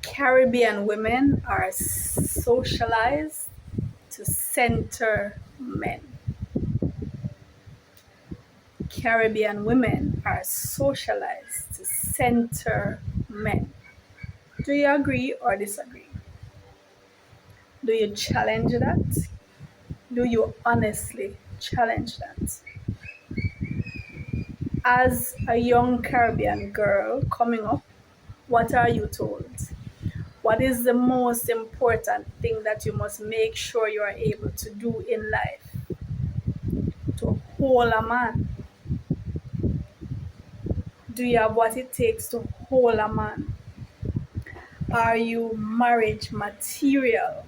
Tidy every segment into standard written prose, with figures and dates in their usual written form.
Caribbean women are socialized to center men. Caribbean women are socialized to center men. Do you agree or disagree? Do you challenge that? Do you honestly challenge that? As a young Caribbean girl coming up, what are you told? What is the most important thing that you must make sure you are able to do in life to hold a man? Do you have what it takes to hold a man? Are you marriage material?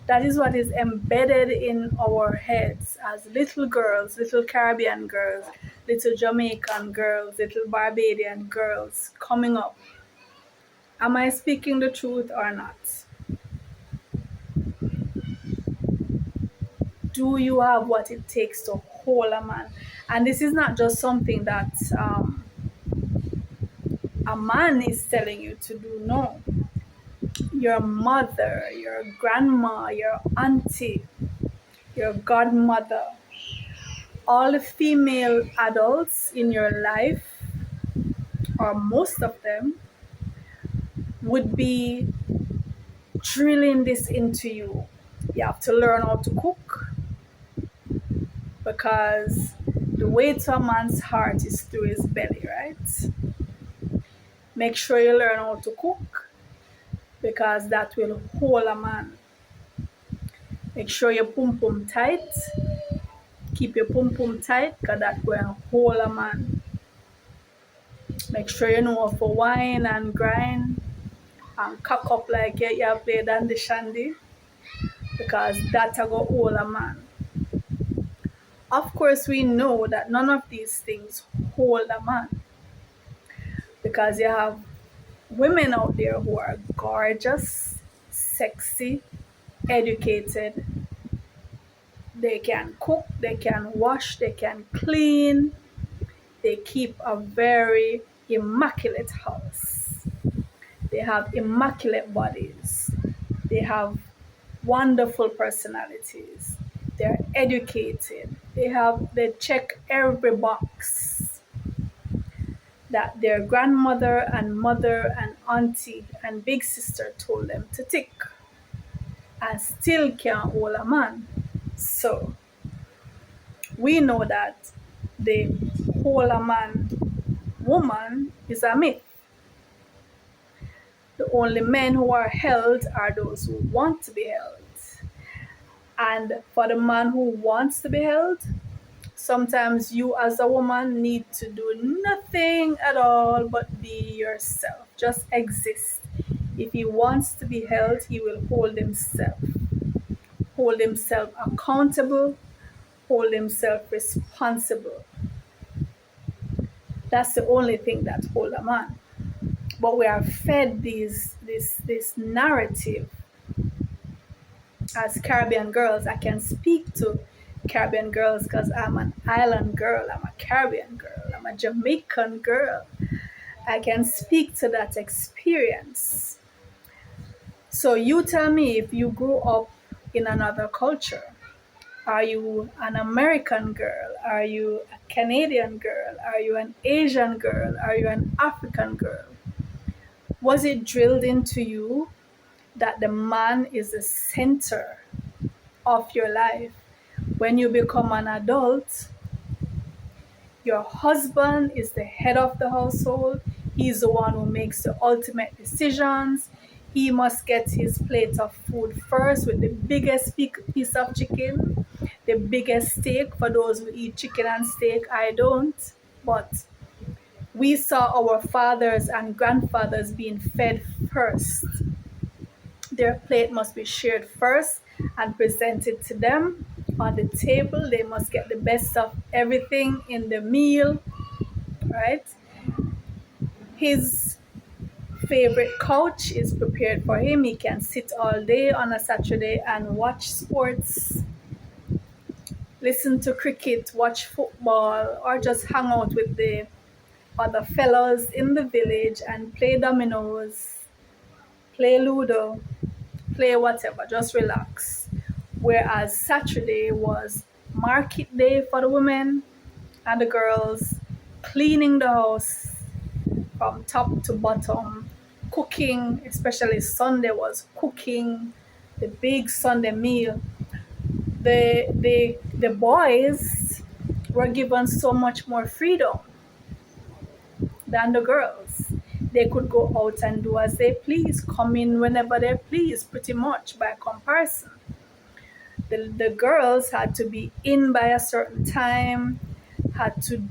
That is what is embedded in our heads as little girls, little Caribbean girls, little Jamaican girls, little Barbadian girls coming up. Am I speaking the truth or not? Do you have what it takes to hold a man? And this is not just something that a man is telling you to do. No. Your mother, your grandma, your auntie, your godmother, all the female adults in your life, or most of them, would be drilling this into you. You have to learn how to cook because the way to a man's heart is through his belly, right? Make sure you learn how to cook because that will hold a man. Make sure your pum pum tight. Keep your pum pum tight because that will hold a man. Make sure you know how to wine and grind and cock up like you have played on the shandy because that will hold a man. Of course, we know that none of these things hold a man because you have women out there who are gorgeous, sexy, educated. They can cook, they can wash, they can clean. They keep a very immaculate house. They have immaculate bodies. They have wonderful personalities. They're educated. They check every box that their grandmother and mother and auntie and big sister told them to tick and still can't hold a man. So we know that the hold a man woman is a myth. The only men who are held are those who want to be held. And for the man who wants to be held, sometimes you as a woman need to do nothing at all but be yourself. Just exist. If he wants to be held, he will hold himself accountable, hold himself responsible. That's the only thing that holds a man. But we are fed this narrative as Caribbean girls. I can speak to Caribbean girls because I'm an island girl, I'm a Caribbean girl, I'm a Jamaican girl. I can speak to that experience. So you tell me, if you grew up in another culture, are you an American girl? Are you a Canadian girl? Are you an Asian girl? Are you an African girl? Was it drilled into you that the man is the center of your life? When you become an adult, your husband is the head of the household. He's the one who makes the ultimate decisions. He must get his plate of food first with the biggest piece of chicken, the biggest steak. For those who eat chicken and steak, I don't. But we saw our fathers and grandfathers being fed first. Their plate must be shared first and presented to them on the table. They must get the best of everything in the meal, right? His favorite couch is prepared for him. He can sit all day on a Saturday and watch sports, listen to cricket, watch football, or just hang out with the other fellows in the village and play dominoes play Ludo, play whatever, just relax. Whereas Saturday was market day for the women and the girls, cleaning the house from top to bottom, cooking, especially Sunday was cooking, the big Sunday meal. The boys were given so much more freedom than the girls. They could go out and do as they please, come in whenever they please, pretty much by comparison. The girls had to be in by a certain time, had to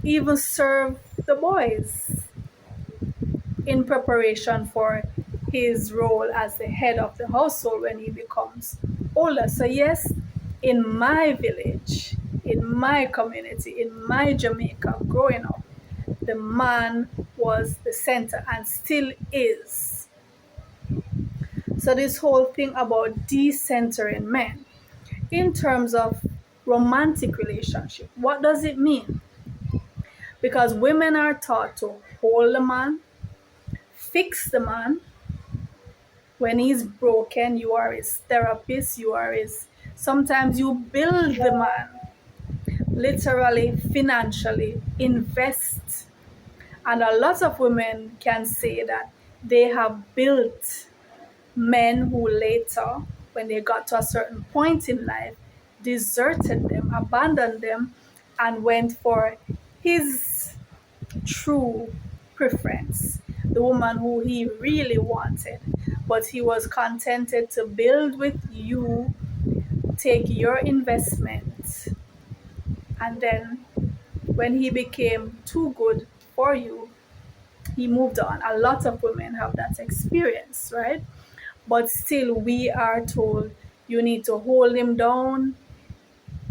even serve the boys in preparation for his role as the head of the household when he becomes older. So, yes, in my village, in my community, in my Jamaica growing up, the man was the center and still is. So, this whole thing about decentering men in terms of romantic relationship, what does it mean? Because women are taught to hold the man, fix the man. When he's broken, you are his therapist, you are his. Sometimes you build the man, literally, financially, invest. And a lot of women can say that they have built men who later, when they got to a certain point in life, deserted them, abandoned them, and went for his true preference, the woman who he really wanted. But he was contented to build with you, take your investment, and then when he became too good for you, he moved on. A lot of women have that experience, right? But still, we are told you need to hold him down,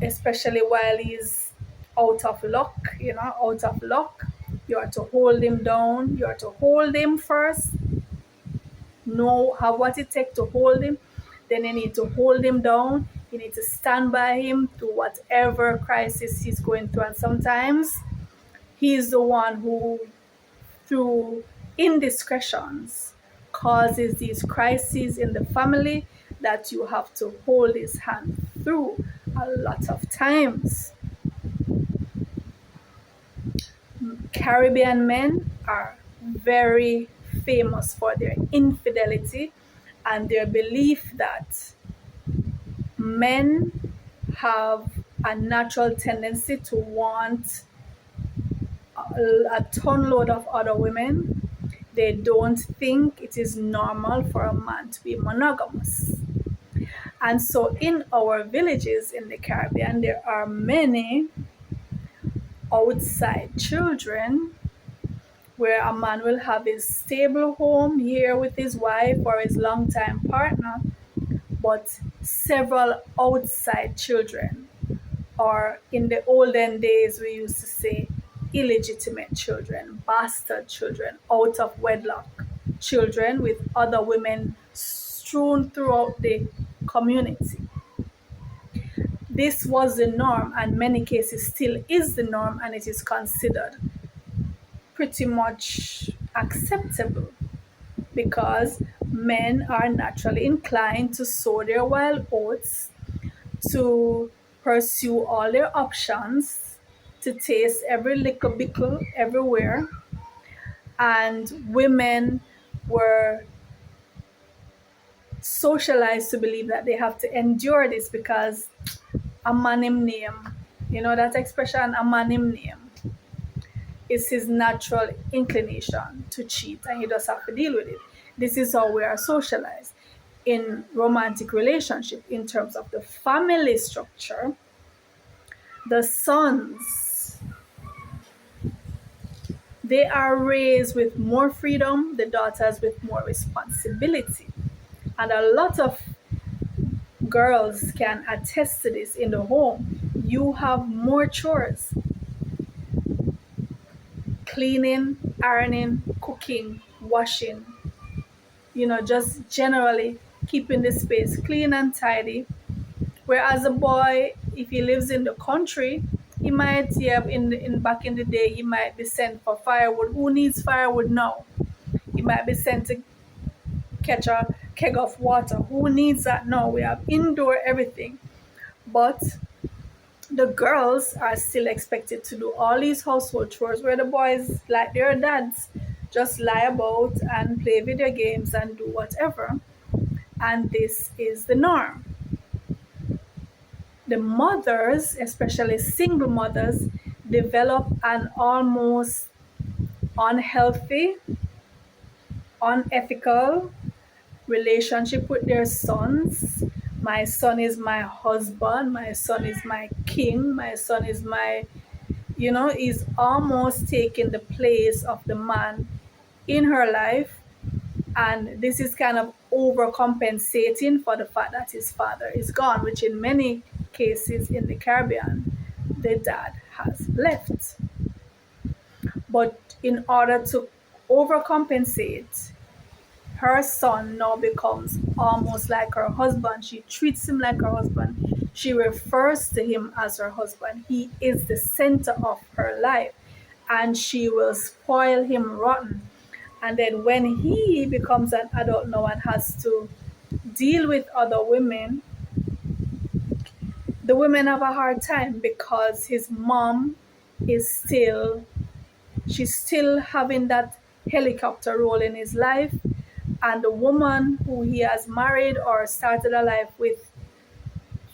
especially while he's out of luck, out of luck. You are to hold him down. You are to hold him first. Know how what it takes to hold him. Then you need to hold him down. You need to stand by him through whatever crisis he's going through. And sometimes he's the one who, through indiscretions, causes these crises in the family that you have to hold his hand through a lot of times. Caribbean men are very famous for their infidelity and their belief that men have a natural tendency to want a ton load of other women. They don't think it is normal for a man to be monogamous. And so in our villages in the Caribbean, there are many outside children where a man will have his stable home here with his wife or his longtime partner, but several outside children, or in the olden days we used to say illegitimate children, bastard children, out of wedlock children with other women strewn throughout the community. This was the norm, and many cases still is the norm, and it is considered pretty much acceptable because men are naturally inclined to sow their wild oats, to pursue all their options, to taste every little bickle everywhere. And women were socialized to believe that they have to endure this because a man him name, that expression, a man him name, is his natural inclination to cheat and he does have to deal with it. This is how we are socialized. In romantic relationship, in terms of the family structure, the sons, they are raised with more freedom, the daughters with more responsibility. And a lot of girls can attest to this in the home. You have more chores: cleaning, ironing, cooking, washing, just generally keeping the space clean and tidy. Whereas a boy, if he lives in the country, he might, yeah, in back in the day, he might be sent for firewood. Who needs firewood now? He might be sent to catch a keg of water. Who needs that now? We have indoor everything. But the girls are still expected to do all these household chores where the boys, like their dads, just lie about and play video games and do whatever. And this is the norm. The mothers, especially single mothers, develop an almost unhealthy, unethical relationship with their sons. My son is my husband, my son is my king, my son is my, is almost taking the place of the man in her life. And this is kind of overcompensating for the fact that his father is gone, which in many cases in the Caribbean, the dad has left. But in order to overcompensate, her son now becomes almost like her husband. She treats him like her husband. She refers to him as her husband. He is the center of her life, and she will spoil him rotten. And then when he becomes an adult now and has to deal with other women, the women have a hard time because his mom is still, she's still having that helicopter role in his life. And the woman who he has married or started a life with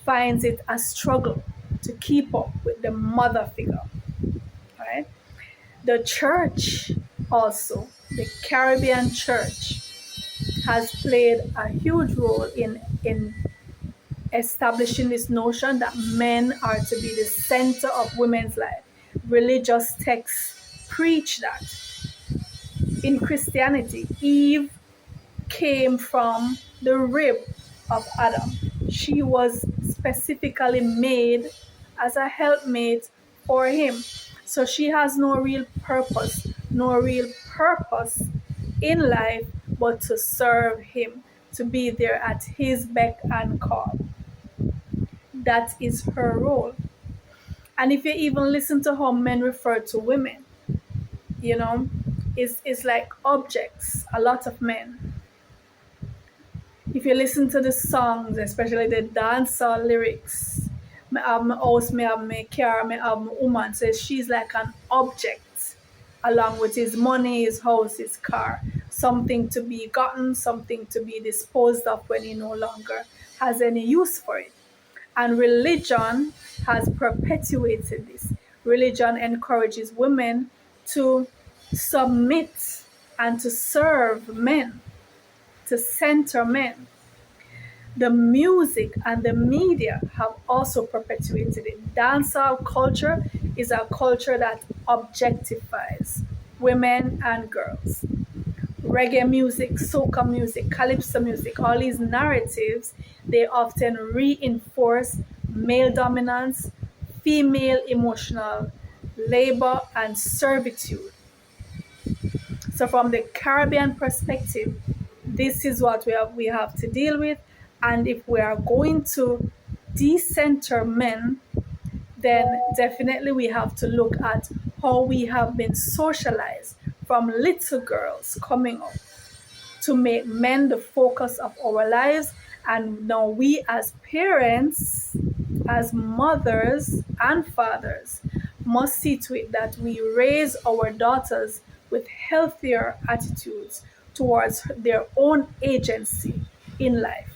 finds it a struggle to keep up with the mother figure, right? The church also, the Caribbean church, has played a huge role in establishing this notion that men are to be the center of women's life. Religious texts preach that. In Christianity, Eve came from the rib of Adam. She was specifically made as a helpmate for him. So she has no real purpose in life but to serve him, to be there at his beck and call. That is her role. And if you even listen to how men refer to women, it's like objects. A lot of men, if you listen to the songs, especially the dancehall lyrics, me have my house, me have my car, me have my woman, so she's like an object along with his money, his house, his car. Something to be gotten, something to be disposed of when he no longer has any use for it. And religion has perpetuated this. Religion encourages women to submit and to serve men, to center men. The music and the media have also perpetuated it. Dancehall culture is a culture that objectifies women and girls. Reggae music, soca music, calypso music, all these narratives, they often reinforce male dominance, female emotional labor, and servitude. So from the Caribbean perspective, this is what we have to deal with. And if we are going to decenter men, then definitely we have to look at how we have been socialized from little girls coming up to make men the focus of our lives. And now we as parents, as mothers and fathers, must see to it that we raise our daughters with healthier attitudes towards their own agency in life.